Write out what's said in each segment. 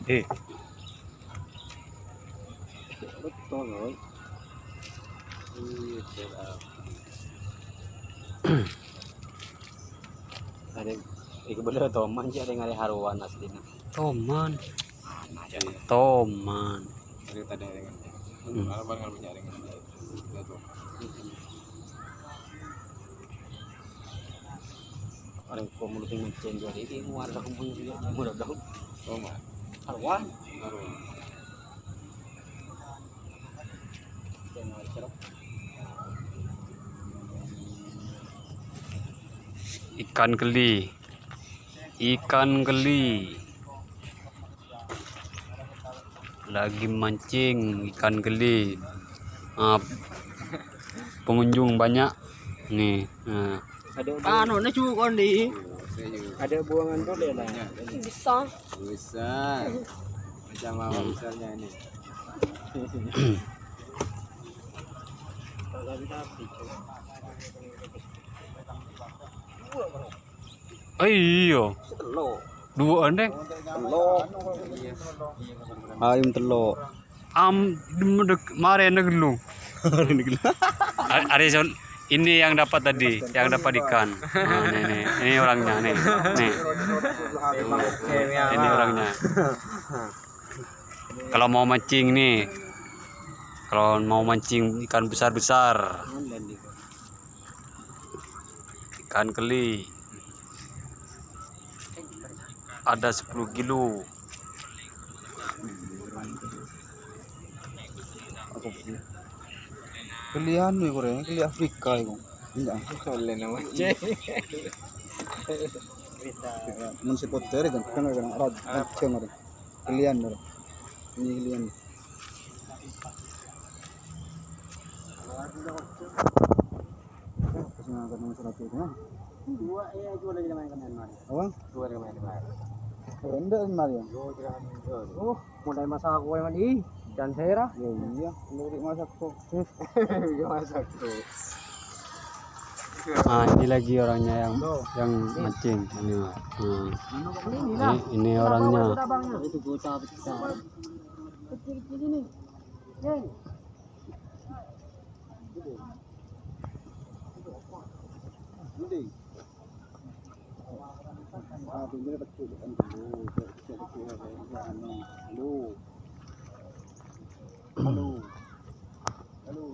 Eh, betul loh. Iya, ada iku bener toman sih ada yang ada haruan aslinya. toman, Aja. toman. Ada tadi dengan. Kalau banget punya dengan itu. Orang kok mulutnya menceng jadi ini warna kumpul juga. Mudah dong. Toman. Haruan. Haruan. Ikan geli, ikan geli. Lagi mancing ikan geli. Pengunjung banyak nih. Nah. Anu juga nih. Ada buangan tuh deh lah. Bisa. Besar. Macam apa besarnya ini? Iya, Telur. dua deh. Telur. Ayam telur. Mare negelu. Ada ini yang dapat tadi, yang dapat ikan. Nah, ini orangnya nih. Nih. Ini orangnya. Kalau mau mancing nih. Kalau mau mancing ikan besar-besar. Ikan keli. Ada 10 kilo. Kelihan nih kurang, keli Afrika itu. Enggak, soalnya nama cek. Mun si poter kan rad cengor. Kelihan nih. Ini kelihan. Kesana kan masyarakat itu. Dua ya jual lagi main kemarin. Apa? Dua lagi main kemarin. Rendah kemarin. Oh, modal masak kue mandi dan saya. Ya iya, luri masak tuh. Ya masak tuh. Nah, ini lagi orangnya yang mancing. Ini orangnya. Itu bocah besar. Kecil-kecil ini. Jeng. Ini. Tinggal kecil kan dulu. Halo. Halo.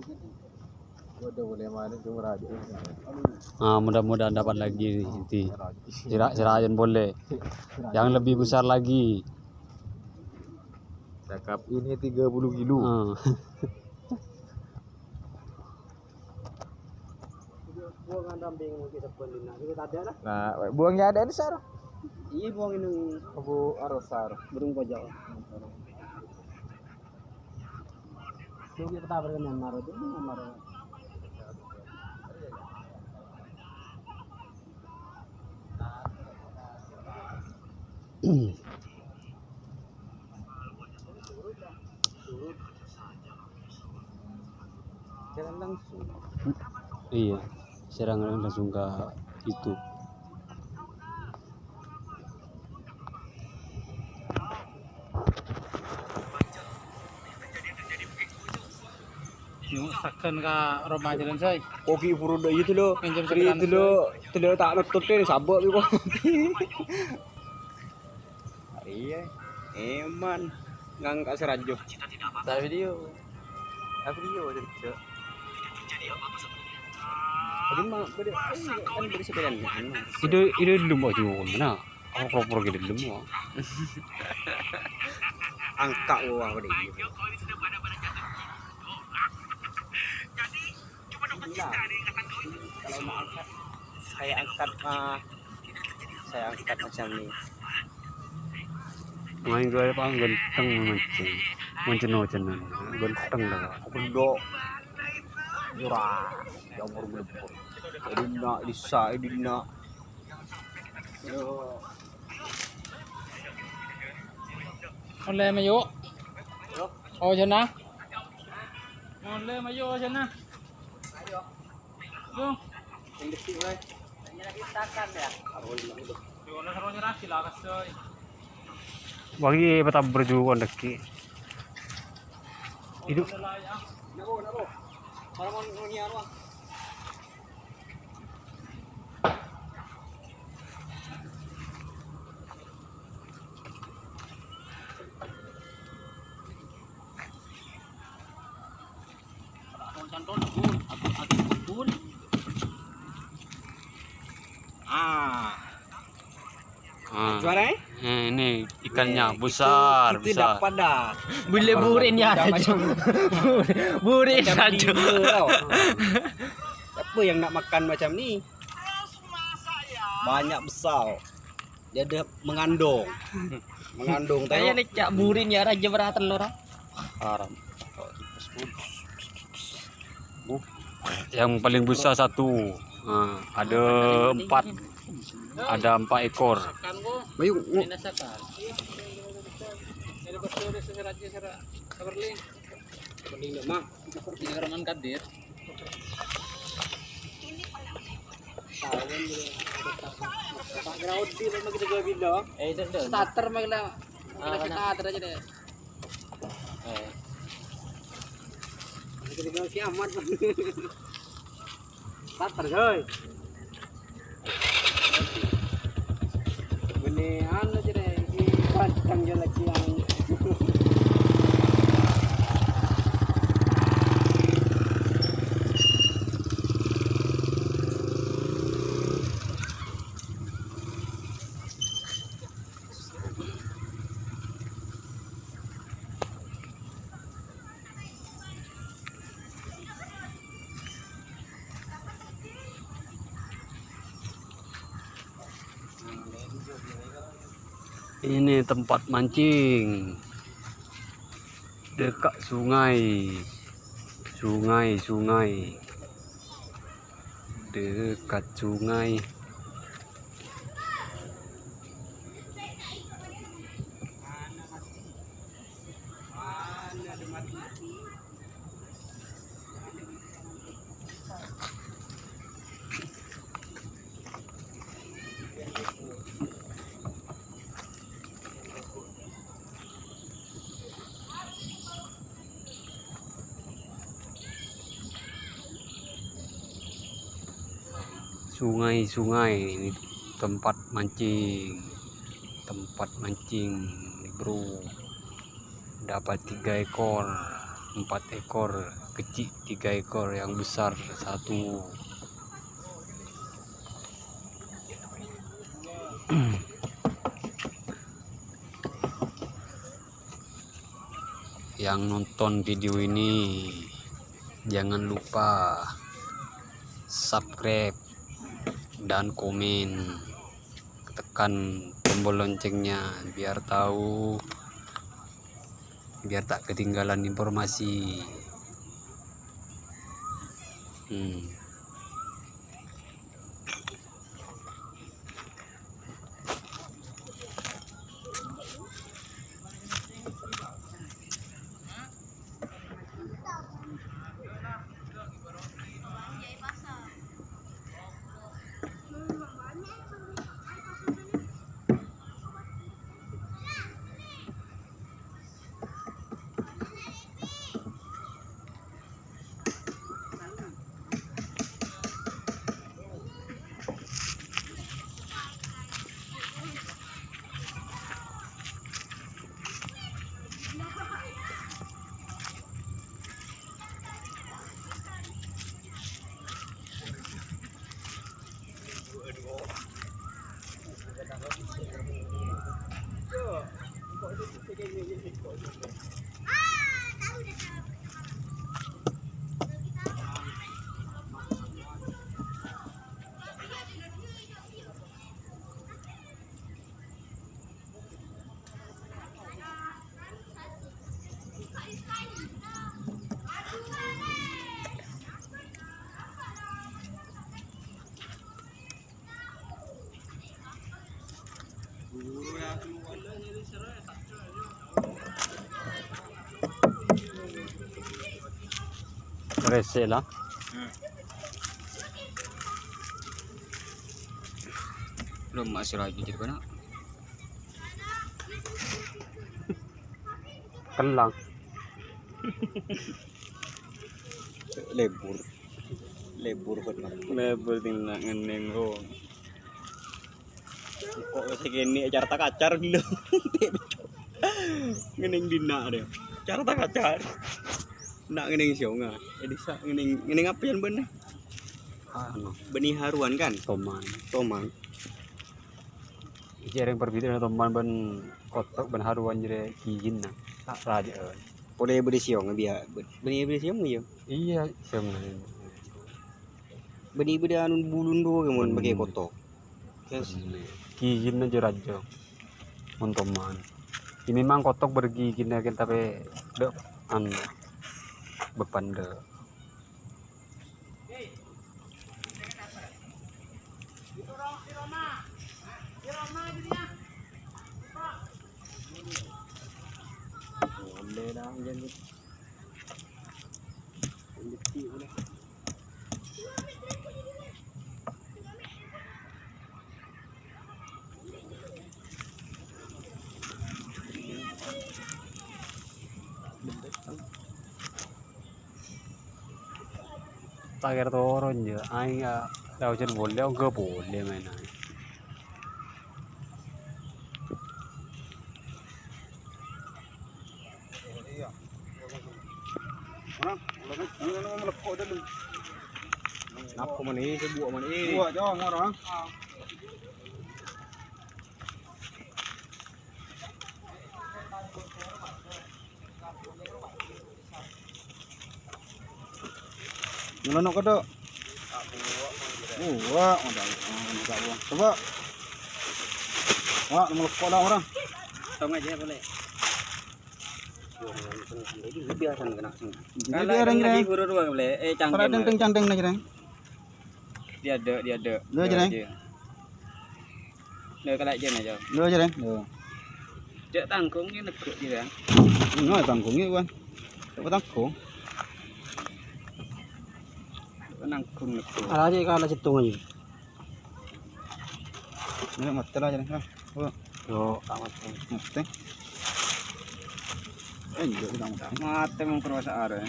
Udah boleh mana cuma radio. Mudah-mudahan dapat lagi nanti. Sirajan boleh. Yang lebih besar lagi. Cakap ini 30 kilo. Buang damping kita pelina. Kita ada lah. Nah, buangnya ada di sana. Iya, buang ini Abu Arosar, burung pojok. Jadi kita berkenan maro itu maro. Jalan langsung. Iya, serangan langsung ke itu. Sakkan ka rumah jalan saya. Kopi puru itu lo. Itu lo tak nutut deh sabuk itu. Iya. Eman ngangkat serajo. Tak video. Aku video jadi cek. Jadi mah kan beri sepedaan kan. Itu dulu mau juga mana? Aku proper gitu dulu mau. Angka wah pada ini. Kalau mau angkat saya angkat macam ini. Main gue apa ganteng mancing. Mancing ganteng dah. Kundo jurah jamur melebur. Edina Lisa Edina. Oleh mayo. Oh sana. Oleh mayo sana. Yo. Industri lah. Yo na saro nyerah sila kasoy. Bagi bata berjuang deki. Hidup. Nako. Para mo niya ano. Ah, Juara ini ikannya besar, Kita besar. dapat dah. Boleh burin ya saja. Burin saja. Siapa yang nak makan macam ni? Banyak besar. Dia ada mengandung. Mengandung Saya tengok. ni cak burin ya raja berat telur. Haram. Yang paling besar satu. Ada 4. Ada 4 ekor. Bayu, Dinasakan. Ini bersuri seraja saberling. Bening mak. Ini Roman Kadir. Tak graud di memang kita jual bila. Itu starter magla. Starter aja deh. Kita jual kiamat. Starter coy. Beneran aja deh. Ini pantang jalan kiang. Ini tempat mancing dekat sungai, dekat sungai. Sungai ini tempat mancing nih bro. Dapat 3 ekor, 4 ekor kecil, 3 ekor yang besar 1. Yang nonton video ini jangan lupa subscribe dan komen, tekan tombol loncengnya biar tahu, biar tak ketinggalan informasi. Rese lah. Belum masih lagi jadi mana? Kelang. Lebur benar. Lebur tinggal ngening ro. Kok segini acara tak kacar dulu. Ngening dina dia. Cara tak kacar. Nak ngening sionga. Jadi sa ngening apa yang bener? Anu, Benih haruan kan? toman. Toman. Jarang perbedaan toman ben kotak ben haruan jere kijin na. Tak raja. Boleh beri siong biar benih beri siong ya. Iya, sebenarnya. Benih beri anu bulun do kemon pakai kotok. Kes Kijin aja raja. Mun toman. Ini memang kotak bergigin aja tapi dek anu bepanda. boleh dah jadi. Lebih boleh. Tagar turun je. Aing dah ujar boleh, enggak boleh main aing. Napa mana ini? Saya buat mana ini? Buat jauh orang. Ngelonok kada? Wah, udah buang. Coba. Wah, nomor sekolah orang. Tong aja boleh. Jadi biasa kena sini. Jadi ada yang lagi guru dua boleh. Cangkem. Para deng candeng na jireng. Dia ada. Dia jireng. Dia kalak je aja. Lo jireng. Lo. Dia tangkung ni nak kerut dia. Ini tanggung ni kan. Coba tanggung. Nangkung nak kerut. Ala aja kalau cetung aja. Ini mati lah jireng. Yo, amat. Mati. Enggak kita mau. Mate mengperwasa ada.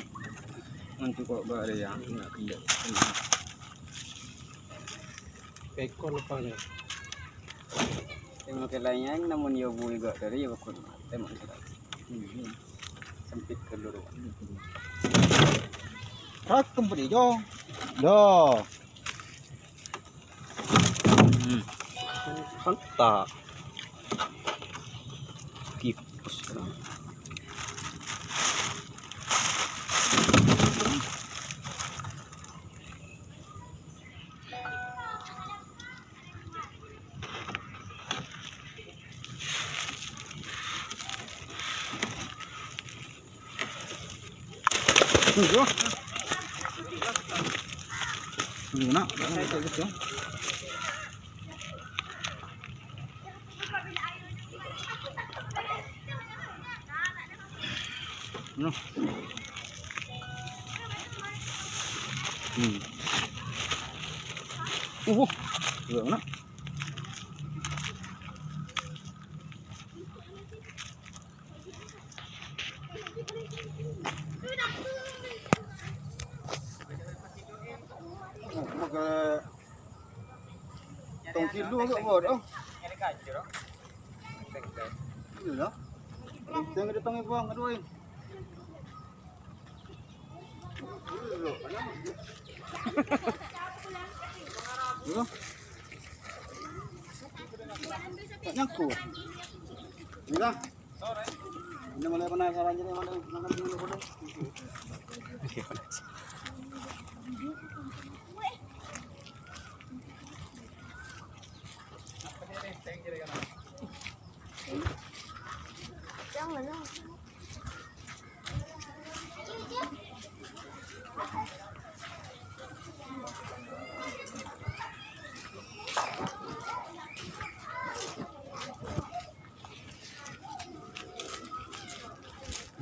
Untuk kok bare yang nak kelak. Ekor lepas ni. Tengok lainnya namun yo bui gak dari yo bakun. Tengok sudah. Sempit keluru. Rakem beri jo. Do. Mantap. Tipus kan. Tunggu. Tunggu nak. Gitu. No. Được đó. Tổng kilo gỡ vỏ đâu? Gì đó? Tiếng cái tông vong cái đuôi. Đúng. Nyangku. Enggak. Ini mulai penasaran jadi mana makan dulu bodoh.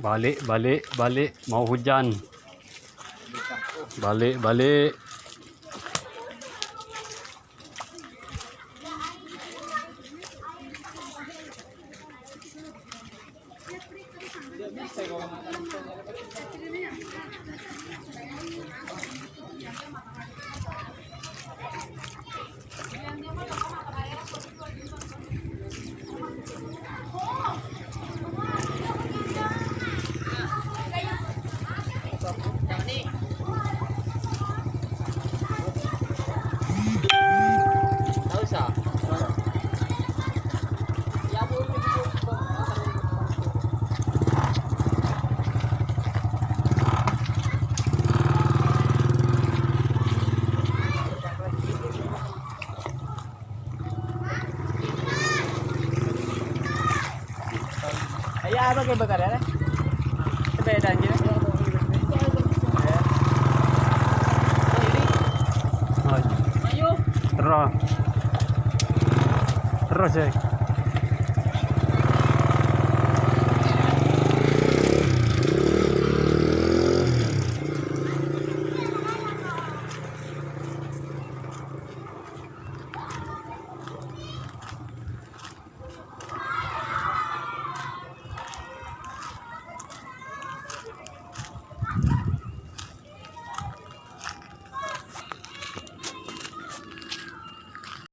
Balik mau hujan. Balik. Tahu sah? Ayah apa kayak bakar ya? Sepeda aja. Terus. Terus ya.